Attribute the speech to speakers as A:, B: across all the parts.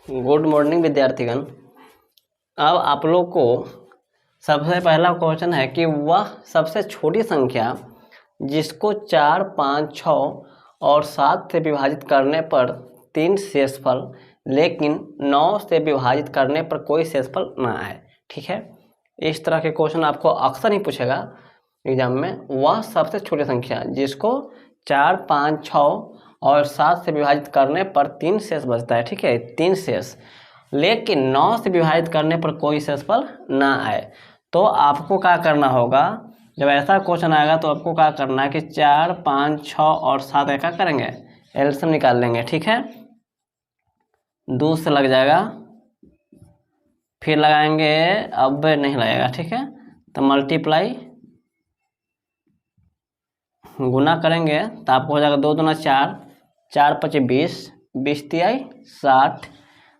A: Good morning विद्यार्थीगण। अब आप लोग को सबसे पहला क्वेश्चन है कि वह सबसे छोटी संख्या जिसको 4, 5, 6 और 7 से विभाजित करने पर 3 शेषफल लेकिन 9 से विभाजित करने पर कोई शेषफल ना आए। ठीक है, इस तरह के क्वेश्चन आपको अक्सर ही पूछेगा एग्जाम में। वह सबसे छोटी संख्या जिसको 4, 5, 6 और 7 से विभाजित करने पर 3 शेष बचता है। ठीक है, 3 शेष, लेकिन 9 से विभाजित करने पर कोई शेषफल ना आए। तो आपको क्या करना होगा, जब ऐसा क्वेश्चन आएगा तो आपको क्या करना है कि 4, 5, 6 और 7 का क्या करेंगे, एलसीएम निकाल लेंगे। ठीक है, 2 से लग जाएगा, फिर लगाएंगे, अब नहीं लगेगा। ठीक है, तो मल्टीप्लाई गुना करेंगे तो आपको हो जाएगा 2 दूना 4, 4 5 20, 20 तिहाई 60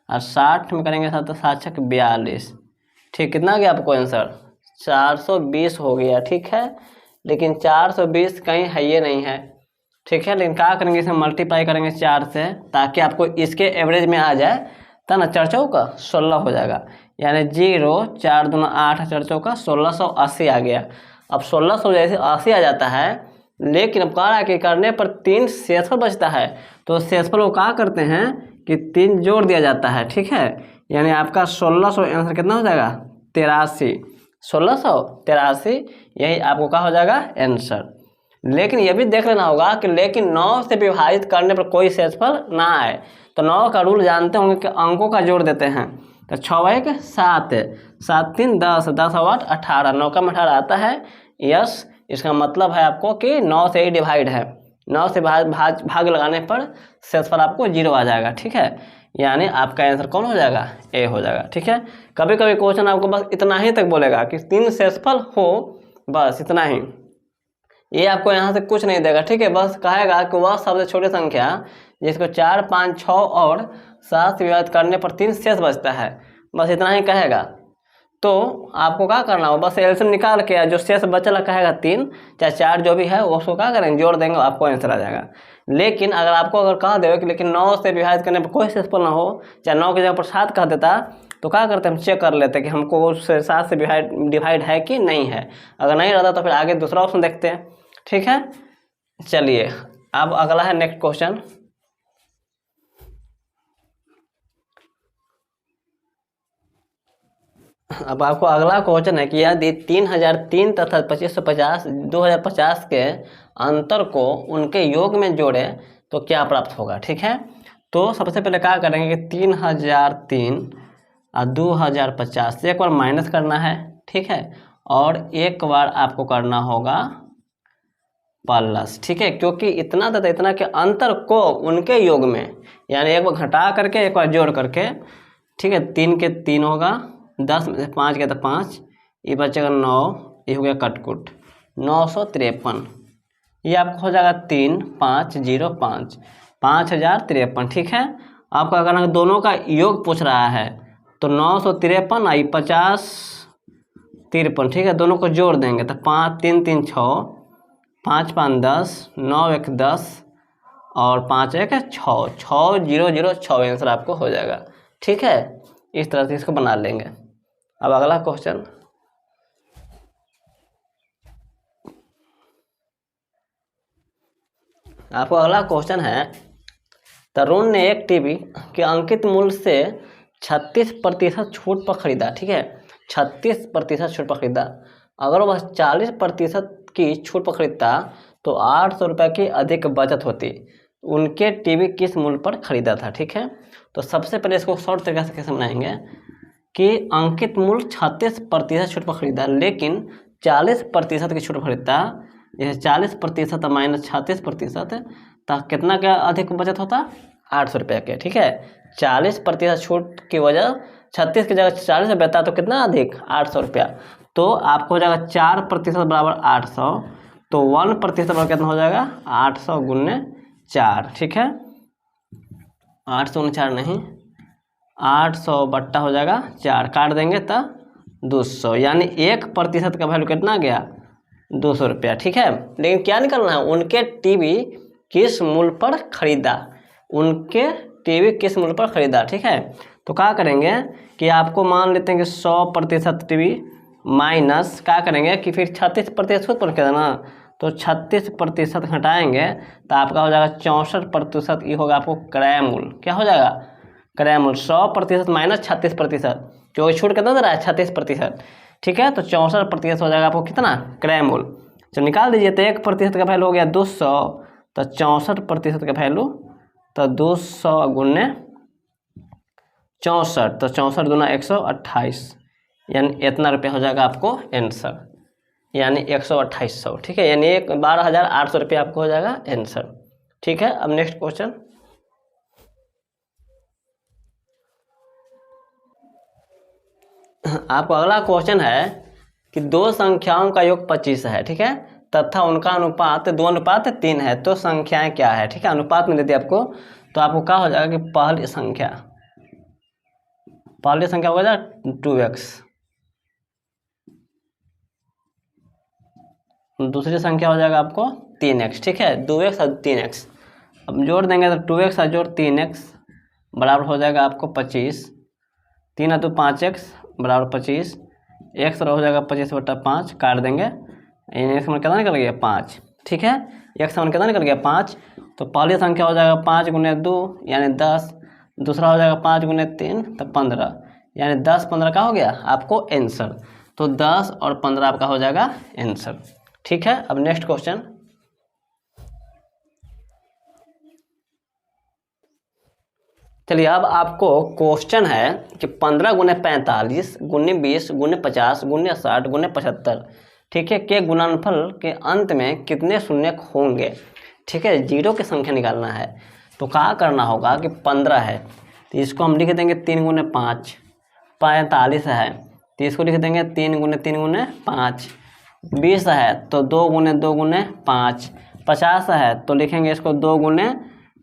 A: और 60 में करेंगे 7 7 6 42। ठीक, कितना गया आपको आंसर? 420 हो गया। ठीक है, लेकिन 420 कहीं है ये नहीं है। ठीक है, लेकिन क्या करेंगे, इसे मल्टीप्लाई करेंगे 4 से ताकि आपको इसके एवरेज में आ जाए, तब ना 4 चौका 16 हो जाएगा। यानी 0 4 दूना 8, 4 चौका 1680 आ गया। अब 1600 जैसे 80 आ जाता है, लेकिन अब कह रहा है कि करने पर 3 शेषफल बचता है, तो शेषफल को क्या करते हैं कि 3 जोड़ दिया जाता है। ठीक है, यानी आपका 1600 आंसर कितना हो जाएगा? 83। 1683 यही आपको क्या हो जाएगा आंसर। लेकिन ये भी देख लेना होगा कि लेकिन 9 से विभाजित करने पर कोई शेषफल ना आए। तो 9 का रूल जानते होंगे कि अंकों का जोड़ देते हैं। तो 6 1 7, 7 3 10, 10 8 18, 9 का 18 आता है। यस, इसका मतलब है आपको कि 9 से ही डिवाइड है, 9 से भाग लगाने पर शेषफल आपको 0 आ जाएगा। ठीक है, यानी आपका आंसर कौन हो जाएगा? ए हो जाएगा। ठीक है, कभी कभी क्वेश्चन आपको बस इतना ही तक बोलेगा कि 3 शेषफल हो, बस इतना ही, ये आपको यहाँ से कुछ नहीं देगा। ठीक है, बस कहेगा कि वह सबसे छोटी संख्या जिसको 4, 5, 6 और 7 से विभाजित करने पर 3 शेष बचता है, बस इतना ही कहेगा। तो आपको क्या करना हो, बस एलसीएम निकाल के जो शेष बचला कहेगा 3 चाहे 4 जो भी है उसको क्या करेंगे, जोड़ देंगे, आपको आंसर आ जाएगा। लेकिन अगर आपको कह दे कि लेकिन 9 से विभाजित करने पर कोई शेषफल ना हो, चाहे 9 की जगह पर 7 कह देता, तो क्या करते हम चेक कर लेते कि हमको उस 7 से डिवाइड है कि नहीं है। अगर नहीं रहता तो फिर आगे दूसरा ऑप्शन देखते हैं। ठीक है, चलिए अब अगला है नेक्स्ट क्वेश्चन। अब आपको अगला क्वेश्चन है कि यदि 3003 तथा 2550 2050 के अंतर को उनके योग में जोड़े तो क्या प्राप्त होगा। ठीक है, तो सबसे पहले क्या करेंगे कि 3003 और 2050 से एक बार माइनस करना है। ठीक है, और एक बार आपको करना होगा प्लस। ठीक है, क्योंकि इतना तथा इतना के अंतर को उनके योग में, यानी एक बार घटा करके एक बार जोड़ करके। ठीक है, 3 के 3 होगा, 10 में से 5 गया तो 5, ये बचेगा 9, ये हो गया कटकुट 953। ये आपको हो जाएगा 3505, 5053। ठीक है, आपका अगर दोनों का योग पूछ रहा है तो 953 आई 50 53। ठीक है, दोनों को जोड़ देंगे तो 5 3 3 6, 5 5 10, 9 1 10 और 5 1 6, 6006 आंसर आपको हो जाएगा। ठीक है, इस तरह से इसको बना लेंगे। अब अगला क्वेश्चन, आपको अगला क्वेश्चन है, तरुण ने एक टीवी के अंकित मूल्य से 36% छूट पर खरीदा। ठीक है, 36% छूट पर खरीदा। अगर वह 40% की छूट पर खरीदता तो 800 रुपये की अधिक बचत होती। उनके टीवी किस मूल्य पर खरीदा था। ठीक है, तो सबसे पहले इसको शॉर्ट तरीके से कैसे बनाएंगे कि अंकित मूल्य 36% छूट पर खरीदा, लेकिन 40% की छूट पर खरीदता, जैसे 40% माइनस 36%, तो कितना का अधिक बचत होता? 800 रुपये के। ठीक है, 40% छूट की वजह 36 की जगह 40 रुपये था, तो कितना अधिक? 800 रुपया। तो आपको हो जाएगा 4% बराबर 800, तो 1% बराबर कितना हो जाएगा? 800 गुने 4। ठीक है, 800 गुने 4 नहीं, 800 बट्टा हो जाएगा 4, काट देंगे तो 200, यानी 1% का वैल्यू कितना गया? 200 रुपया। ठीक है, लेकिन क्या निकलना है, उनके टीवी किस मूल्य पर खरीदा, उनके टीवी किस मूल्य पर खरीदा। ठीक है, तो क्या करेंगे कि आपको मान लेते हैं कि 100% टीवी माइनस क्या करेंगे कि फिर 36% पर क्या ना, तो 36% घटाएंगे तो आपका हो जाएगा 64%। ये होगा आपको क्रय मूल्य। क्या हो जाएगा? क्रय मूल्य। 100% माइनस 36%, क्योंकि छूट कितना दे रहा है? 36%। ठीक है, तो 64% हो जाएगा आपको कितना? क्रय मूल्य। चलो निकाल दीजिए। तो 1% का वैल्यू हो गया 200, तो 64% का वैल्यू तो 200 गुने 64, तो 64 दूना 128, यानी इतना रुपया हो जाएगा आपको आंसर, यानी 12800। ठीक है, यानी 12,800 रुपया आपको हो जाएगा आंसर। ठीक है, अब नेक्स्ट क्वेश्चन। आपको अगला क्वेश्चन है कि दो संख्याओं का योग 25 है। ठीक है, तथा उनका अनुपात 2:3 है, तो संख्याएं क्या है? ठीक है, अनुपात में दे दिया आपको, तो आपको क्या हो जाएगा कि पहली संख्या हो जाएगा 2x, दूसरी संख्या हो जाएगा आपको 3x। ठीक है, 2x और 3x अब जोड़ देंगे तो 2x और जोड़ 3x बराबर हो जाएगा आपको 25, 3 और 2 5x बराबर 25, x हो जाएगा 25/5, काट देंगे, x में कितना निकल गया? 5। ठीक है, x में कितना निकल गया? 5। तो पहली संख्या हो जाएगा 5 गुने 2 यानी 10, दूसरा हो जाएगा 5 गुने 3 तो 15, यानी 10-15 का हो गया आपको आंसर। तो 10 और 15 आपका हो जाएगा आंसर। ठीक है, अब नेक्स्ट क्वेश्चन। चलिए, अब आपको क्वेश्चन है कि 15 गुने 45 गुने 20 गुने 50 गुने 60 गुने 75, ठीक है, के गुणनफल के अंत में कितने शून्य होंगे। ठीक है, जीरो की संख्या निकालना है। तो क्या करना होगा कि 15 है तो इसको हम लिख देंगे 3 गुने 5, 45 है तो इसको लिख देंगे 3 गुने 3 गुने 5, 20 है तो 2 गुने 2 गुने 5, 50 है तो लिखेंगे इसको 2 गुने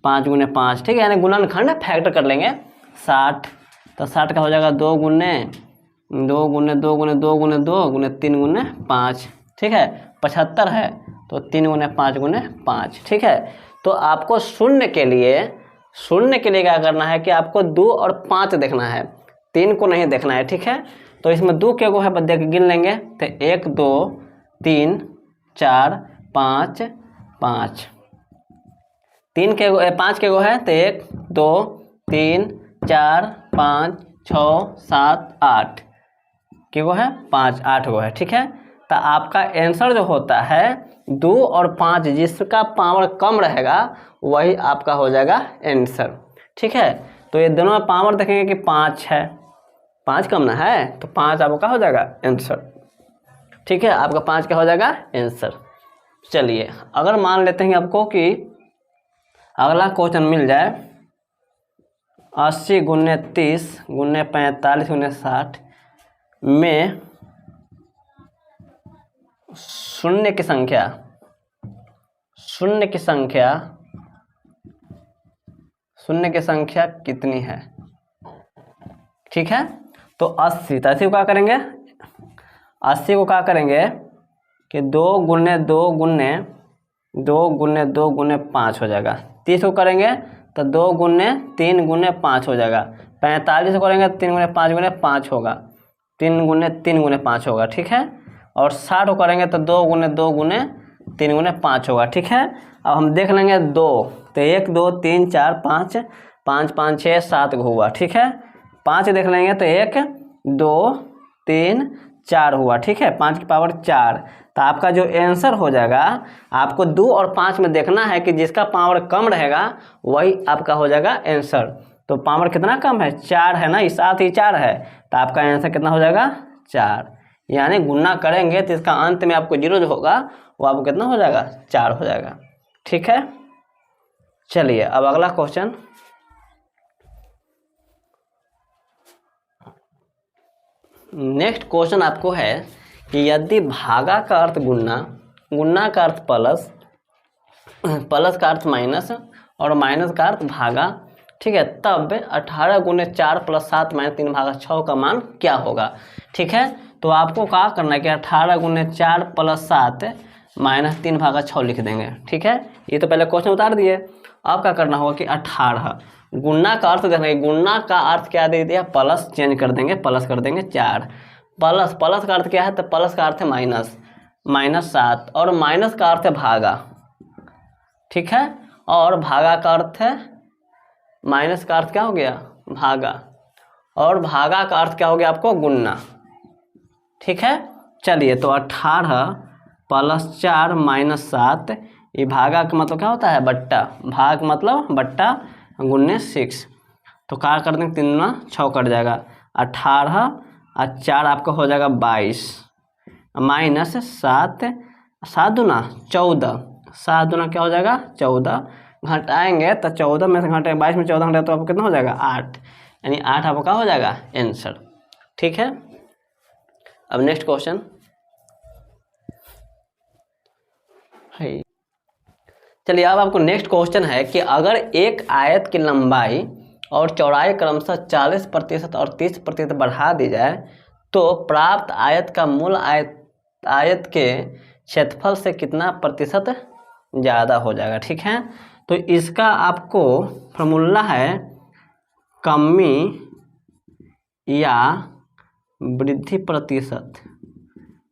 A: 5 गुने 5। ठीक है, यानी गुणनखंड फैक्टर कर लेंगे। 60 तो 60 का हो जाएगा 2 गुने 2 गुने 2 गुने 2 गुने 2 गुने 3 गुने 5। ठीक है, 75 है तो 3 गुने 5 गुने 5। ठीक है, तो आपको शून्य के लिए क्या करना है कि आपको 2 और 5 देखना है, 3 को नहीं देखना है। ठीक है, तो इसमें 2 के गो है देख गिन लेंगे तो 1 2 3 4 5 5, 3 के गो 5 के गो है तो 1 2 3 4 5 6 7 8 के गो है 5 8 गो है। ठीक है, तो आपका आंसर जो होता है 2 और 5, जिसका पावर कम रहेगा वही आपका हो जाएगा आंसर। ठीक है, तो ये दोनों में पावर देखेंगे कि 5 है, 5 कम ना है तो 5 आपका हो जाएगा आंसर। ठीक है, आपका 5 का हो जाएगा आंसर। चलिए, अगर मान लेते हैं आपको कि अगला क्वेश्चन मिल जाए 80 गुने 30 गुने 45 गुने 60 में शून्य की संख्या कितनी है। ठीक है, तो 80 तो 80 को क्या करेंगे, 80 को क्या करेंगे कि 2 गुने 2 गुने 2 गुने 2 गुने 5 हो जाएगा। 30 को करेंगे तो 2 गुने 3 गुने 5 हो जाएगा। 45 को करेंगे तो 3 गुने 5 गुने 5 होगा, 3 गुने 3 गुने 5 होगा। ठीक है, और 60 को करेंगे तो 2 गुने 2 गुने 3 गुने 5 होगा। ठीक है, अब हम देख लेंगे 2 तो 1 2 3 4 5 5 5 6 7 हुआ। ठीक है, 5 देख लेंगे तो 1 2 3 4 हुआ। ठीक है, 5 की पावर 4, तो आपका जो आंसर हो जाएगा, आपको 2 और 5 में देखना है कि जिसका पावर कम रहेगा वही आपका हो जाएगा आंसर। तो पावर कितना कम है? 4 है ना, इस साथ ही 4 है, तो आपका आंसर कितना हो जाएगा? 4। यानी गुना करेंगे तो इसका अंत में आपको 0 जो होगा वो आपको कितना हो जाएगा? 4 हो जाएगा। ठीक है, चलिए अब अगला क्वेश्चन। नेक्स्ट क्वेश्चन आपको है कि यदि भागा का अर्थ गुना, गुना का अर्थ प्लस, प्लस का अर्थ माइनस और माइनस का अर्थ भागा, ठीक है, तब 18 गुने 4 प्लस 7 माइनस 3 भागा 6 का मान क्या होगा। ठीक है, तो आपको क्या करना है कि 18 गुने 4 प्लस 7 माइनस 3 भागा 6 लिख देंगे। ठीक है, ये तो पहले क्वेश्चन उतार दिए। अब क्या करना होगा कि 18 गुणा का अर्थ देखेंगे, गुणा का अर्थ क्या दे दिया, प्लस, चेंज कर देंगे, प्लस कर देंगे 4, प्लस, प्लस का अर्थ क्या है, तो प्लस का अर्थ है माइनस, -7, और माइनस का अर्थ है भागा, ठीक है, और भागा का अर्थ है, माइनस का अर्थ क्या हो गया, भागा, और भागा का अर्थ क्या हो गया आपको, गुणना, ठीक है। चलिए, तो 18 + 4 - 7, ये भागा का मतलब क्या होता है, बट्टा, भाग मतलब बट्टा, गुन्ने 6, तो क्या कर देंगे, 3 में 6 कट जाएगा, 18 और 4 आपका हो जाएगा 22, -7, 7 दूना 14, 7 दूना क्या हो जाएगा 14, घटाएंगे तो 14 में से घटाएंगे, 22 में 14 घटाए तो आपको कितना हो जाएगा 8, यानी 8 आपका हो जाएगा आंसर, ठीक है। अब नेक्स्ट क्वेश्चन है, चलिए अब आपको नेक्स्ट क्वेश्चन है कि अगर एक आयत की लंबाई और चौड़ाई क्रमशः 40% और 30% बढ़ा दी जाए तो प्राप्त आयत का मूल आयत के क्षेत्रफल से कितना प्रतिशत ज़्यादा हो जाएगा, ठीक है। तो इसका आपको फॉर्मूला है कमी या वृद्धि प्रतिशत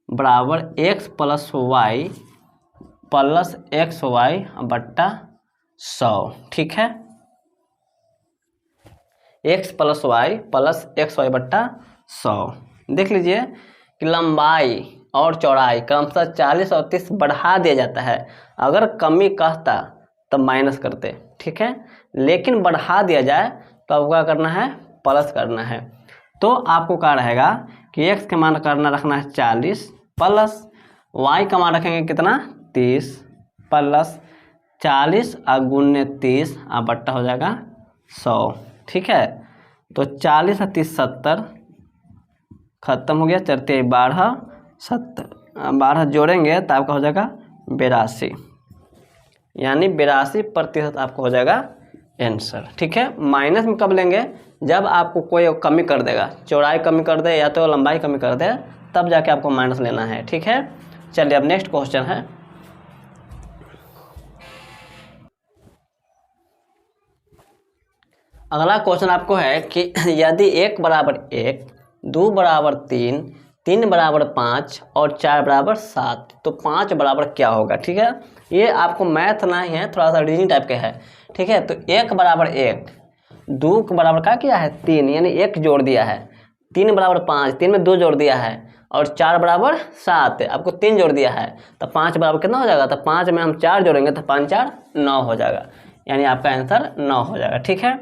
A: बराबर x + y + xy बट्टा 100, ठीक है, x + y + xy बट्टा 100। देख लीजिए कि लंबाई और चौड़ाई क्रमशः 40 और 30 बढ़ा दिया जाता है, अगर कमी कहता तब माइनस करते, ठीक है, लेकिन बढ़ा दिया जाए तो आपको क्या करना है, प्लस करना है। तो आपको क्या रहेगा कि x का मान करना रखना है 40 प्लस y का मान रखेंगे कितना 30 प्लस 40 और गुने 30 और बट्टा हो जाएगा 100, ठीक है। तो 40 और 30 70, खत्म हो गया, 4 12 70, 12 जोड़ेंगे तो आपका हो जाएगा 82, यानी 82% आपको हो जाएगा आंसर, ठीक है। माइनस में कब लेंगे, जब आपको कोई कमी कर देगा, चौड़ाई कमी कर दे या तो लंबाई कमी कर दे, तब जाके आपको माइनस लेना है, ठीक है। चलिए अब नेक्स्ट क्वेश्चन है, अगला क्वेश्चन आपको है कि यदि 1 = 1, 2 = 3, 3 = 5 और 4 = 7 तो 5 बराबर क्या होगा, ठीक है। ये आपको मैथ नहीं है, थोड़ा सा रीजनिंग टाइप के है, ठीक है। तो 1 = 1, 2 के बराबर क्या किया है 3, यानी 1 जोड़ दिया है, 3 = 5, 3 में 2 जोड़ दिया है, और 4 = 7 आपको 3 जोड़ दिया है, तो 5 बराबर कितना हो जाएगा, तो 5 में हम 4 जोड़ेंगे तो 5 4 9 हो जाएगा, यानी आपका आंसर 9 हो जाएगा, ठीक है।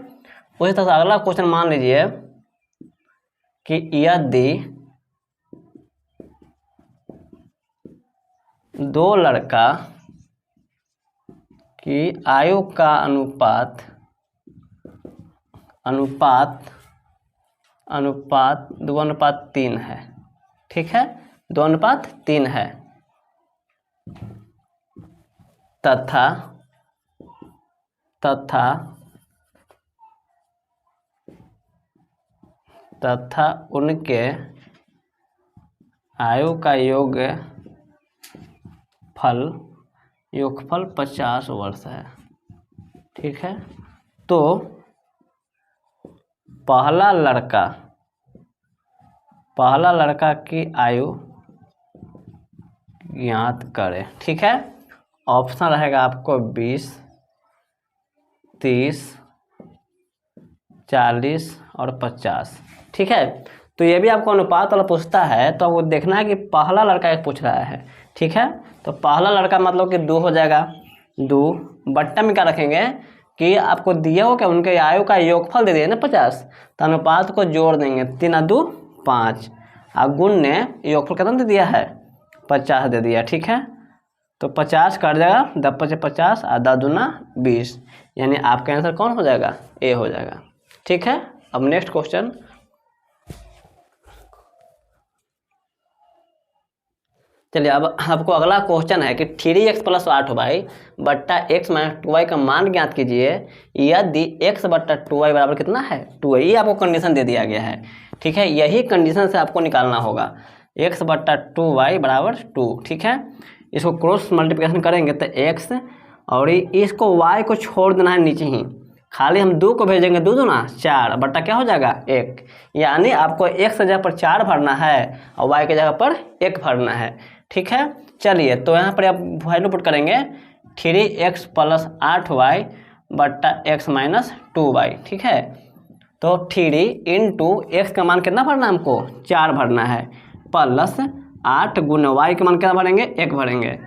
A: उसी तरह से अगला क्वेश्चन मान लीजिए कि यदि 2 लड़का की आयु का अनुपात 2:3 है, ठीक है, 2:3 है, तथा उनके आयु का योगफल 50 वर्ष है, ठीक है। तो पहला लड़का की आयु ज्ञात करें, ठीक है। ऑप्शन रहेगा आपको 20, 30, 40 और 50, ठीक है। तो ये भी आपको अनुपात वाला पूछता है, तो आपको देखना है कि पहला लड़का एक पूछ रहा है, ठीक है। तो पहला लड़का मतलब कि 2 हो जाएगा, 2 बट्टा में क्या रखेंगे कि आपको दिया हो क्या, उनके आयु का योगफल दे दिया ना 50, तो अनुपात को जोड़ देंगे, 3 और 2 5, और गुण ने योगफल कितना दे दिया है 50 दे दिया, ठीक है। तो 50 कट जाएगा, 10 × 50 और 10 दूना 20, यानी आपका आंसर कौन हो जाएगा, ए हो जाएगा, ठीक है। अब नेक्स्ट क्वेश्चन, चलिए अब आपको अगला क्वेश्चन है कि 3x + 8y बट्टा x - 2y का मान ज्ञात कीजिए यदि x बट्टा 2y बराबर कितना है 2y, ये आपको कंडीशन दे दिया गया है, ठीक है। यही कंडीशन से आपको निकालना होगा, x बट्टा 2y = 2, ठीक है। इसको क्रॉस मल्टीप्लिकेशन करेंगे तो x और इसको y को छोड़ देना है नीचे ही, खाली हम 2 को भेजेंगे, 2 दूना 4 बट्टा क्या हो जाएगा 1। यानी आपको x की जगह पर 4 भरना है और y की जगह पर 1 भरना है। ठीक है, चलिए तो यहाँ पर आप वैल्यू पुट करेंगे 3x + 8y बट्टा x - 2y। ठीक है, तो 3 × x का मान कितना भरना है हमको 4 भरना है, प्लस 8 × y का मान कितना भरेंगे 1 भरेंगे।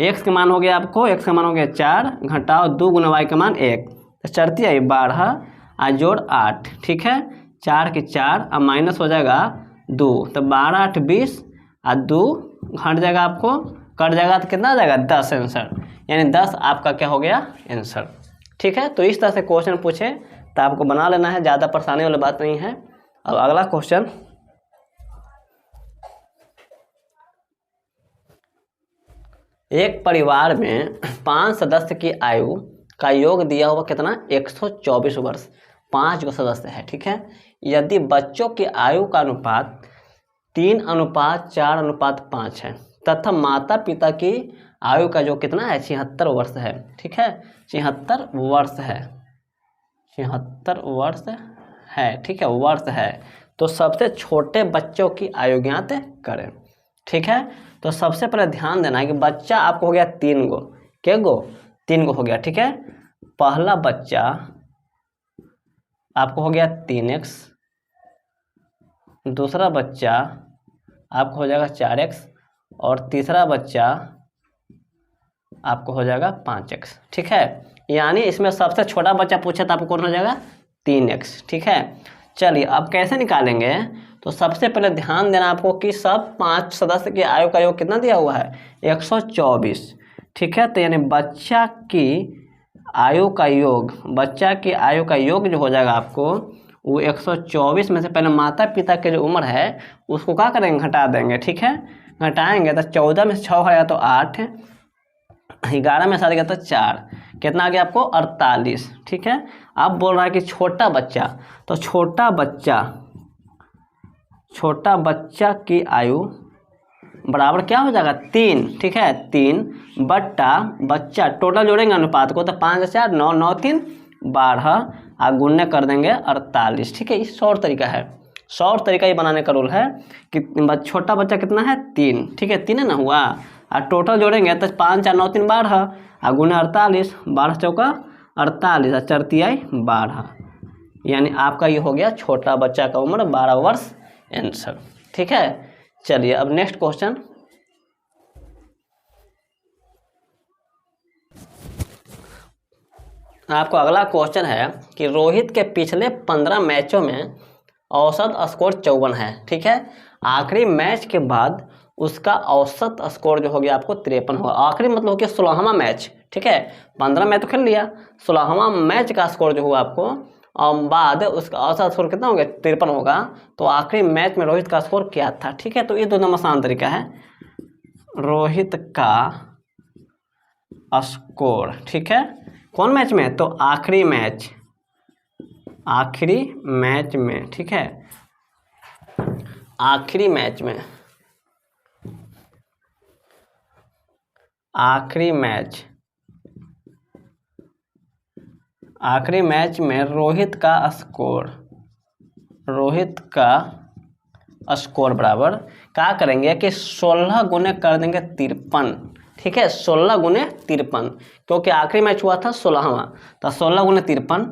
A: x का मान हो गया आपको, x का मान हो गया 4 घटाओ 2 × y का मान 1, तो चढ़ती आई 12 और जोड़ 8। ठीक है, 4 की 4 और माइनस हो जाएगा 2, तो 12 8 20 और 2 घट जाएगा, आपको कट जाएगा तो कितना आ जाएगा 10 आंसर, यानी 10 आपका क्या हो गया आंसर। ठीक है, तो इस तरह से क्वेश्चन पूछे तो आपको बना लेना है, ज़्यादा परेशानी वाली बात नहीं है। अब अगला क्वेश्चन, एक परिवार में 5 सदस्य की आयु का योग दिया हुआ कितना 124 वर्ष, 5 गो सदस्य है। ठीक है, यदि बच्चों की आयु का अनुपात 3:4:5 है तथा माता पिता की आयु का जो कितना है 76 वर्ष है। ठीक है, 76 वर्ष है, 76 वर्ष है। ठीक है, वर्ष है, तो सबसे छोटे बच्चों की आयु ज्ञात करें। ठीक है, तो सबसे पहले ध्यान देना है कि बच्चा आपको हो गया 3 गो, क्या गो 3 गो हो गया। ठीक है, पहला बच्चा आपको हो गया 3x, दूसरा बच्चा आपको हो जाएगा 4x और तीसरा बच्चा आपको हो जाएगा 5x। ठीक है, यानी इसमें सबसे छोटा बच्चा पूछे तो आपको कौन हो जाएगा 3x। ठीक है, चलिए अब कैसे निकालेंगे, तो सबसे पहले ध्यान देना आपको कि सब 5 सदस्य की आयु का योग कितना दिया हुआ है 124। ठीक है, तो यानी बच्चा की आयु का योग, बच्चा की आयु का योग जो हो जाएगा आपको वो 124 में से पहले माता पिता की जो उम्र है उसको क्या करेंगे घटा देंगे। ठीक है, घटाएंगे तो 14 में से 6 गया तो 8, 11 में 7 गया तो 4, कितना आ गया आपको 48। ठीक है, अब बोल रहा है कि छोटा बच्चा, तो छोटा बच्चा की आयु बराबर क्या हो जाएगा 3। ठीक है, 3 बट्टा बच्चा, टोटल जोड़ेंगे अनुपात को तो 5 4 9 9 3 12 और गुणने कर देंगे 48। ठीक है, ये शॉर्ट तरीका है, शॉर्ट तरीका ये बनाने का रूल है कि छोटा बच्चा कितना है 3। ठीक है, 3 है ना हुआ, और टोटल जोड़ेंगे तो 5 4 9 3 12 और गुणे 48, 12 चौका 48 और चरती आई 12, यानी आपका ये हो गया छोटा बच्चा का उम्र 12 वर्ष आंसर। ठीक है, चलिए अब नेक्स्ट क्वेश्चन, आपको अगला क्वेश्चन है कि रोहित के पिछले 15 मैचों में औसत स्कोर 54 है। ठीक है, आखिरी मैच के बाद उसका औसत स्कोर जो हो गया आपको 53 होगा। आखिरी मतलब हो गया 16वां मैच। ठीक है, 15 मैच तो खेल लिया, 16वां मैच का स्कोर जो हुआ आपको और बाद उसका औसत स्कोर कितना हो गया 53 होगा, तो आखिरी मैच में रोहित का स्कोर क्या था। ठीक है, तो ये दोनों आसान तरीका है, रोहित का स्कोर। ठीक है, कौन मैच में, तो आखिरी मैच में। ठीक है, आखिरी मैच में रोहित का स्कोर बराबर क्या करेंगे कि 16 गुने कर देंगे 53। ठीक है, 16 गुने 53, क्योंकि आखिरी मैच हुआ था 16वां, तो 16 गुने 53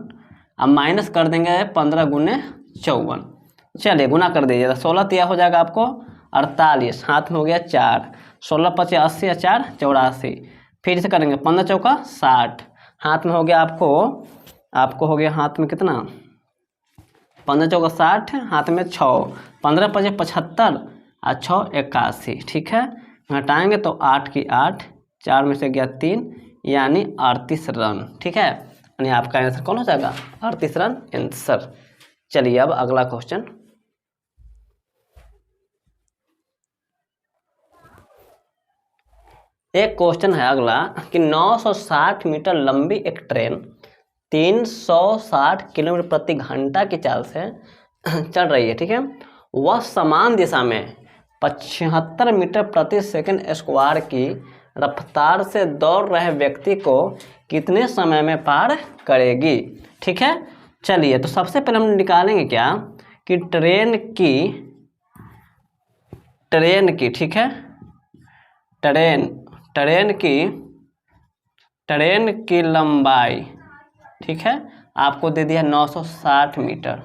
A: अब माइनस कर देंगे 15 गुने 54। चलिए गुना कर दीजिए, 16 तिया हो जाएगा आपको 48, हाथ में हो गया 4, 16 × 5 = 80 और 4 = 84, फिर से करेंगे 15 चौका 60, हाथ में हो गया आपको हो गया हाथ में कितना 15 चौका 60, हाथ में 6, 15 × 5 = 75 और 6 = 81। ठीक है, घटाएंगे तो 8 की 8, 4 में से गया 3, यानी 38 रन। ठीक है, यानी आपका आंसर कौन हो जाएगा 38 रन आंसर। चलिए अब अगला क्वेश्चन, एक क्वेश्चन है अगला कि 960 मीटर लंबी एक ट्रेन 360 किलोमीटर प्रति घंटा की चाल से चल रही है। ठीक है, वह समान दिशा में 75 मीटर प्रति सेकंड स्क्वायर की रफ्तार से दौड़ रहे व्यक्ति को कितने समय में पार करेगी। ठीक है। चलिए तो सबसे पहले हम निकालेंगे क्या कि ट्रेन की ठीक है, ट्रेन की लंबाई ठीक है आपको दे दिया 960 मीटर,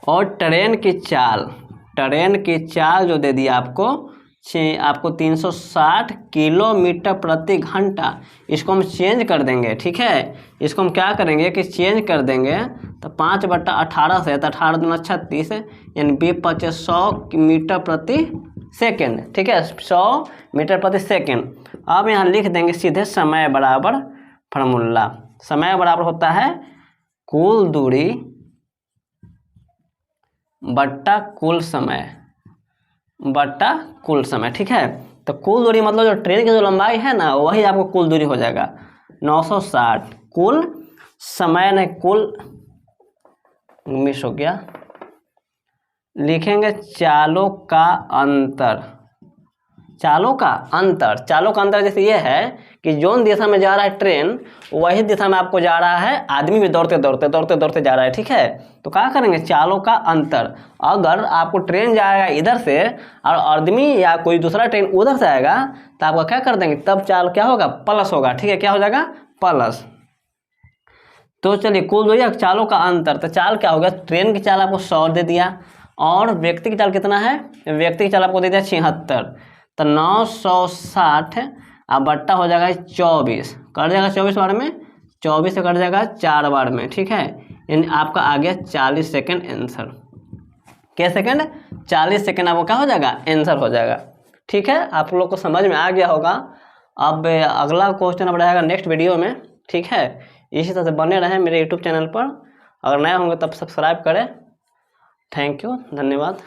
A: और ट्रेन की चाल जो दे दिया आपको 360 किलोमीटर प्रति घंटा। इसको हम चेंज कर देंगे ठीक है, इसको हम क्या करेंगे कि चेंज कर देंगे तो 5/18 से, तो 18 दूना 36 यानी 100 मीटर प्रति सेकेंड ठीक है, 100 मीटर प्रति सेकेंड। अब यहाँ लिख देंगे सीधे समय बराबर फार्मूला, समय बराबर होता है कुल दूरी बट्टा कुल समय ठीक है। तो कुल दूरी मतलब जो ट्रेन की जो लंबाई है ना वही आपको कुल दूरी हो जाएगा 960, कुल समय नहीं कुल मिस हो गया, लिखेंगे चालों का अंतर जैसे ये है कि जोन दिशा में जा रहा है ट्रेन वही दिशा में आपको जा रहा है आदमी भी दौड़ते जा रहा है ठीक है। तो क्या करेंगे चालों का अंतर, अगर आपको ट्रेन जाएगा इधर से और आदमी या कोई दूसरा ट्रेन उधर से आएगा तो आपका क्या कर देंगे, तब चाल क्या होगा प्लस होगा ठीक है, क्या हो जाएगा प्लस। तो चलिए कुल दूरी चालों का अंतर, तो चाल क्या होगा, ट्रेन की चाल आपको 100 दे दिया और व्यक्ति की चाल कितना है, व्यक्ति की चाल आपको दे दिया 76, तो 960 अब बट्टा हो जाएगा 24, कट जाएगा 24 बार में, 24 से कट जाएगा 4 बार में ठीक है, यानी आपका आ गया 40 सेकेंड आंसर। क्या सेकेंड 40 सेकेंड आपको क्या हो जाएगा आंसर हो जाएगा ठीक है। आप लोग को समझ में आ गया होगा। अब अगला क्वेश्चन अब रहेगा नेक्स्ट वीडियो में ठीक है। इसी तरह से बने रहें मेरे यूट्यूब चैनल पर, अगर नए होंगे तब सब्सक्राइब करें। थैंक यू, धन्यवाद।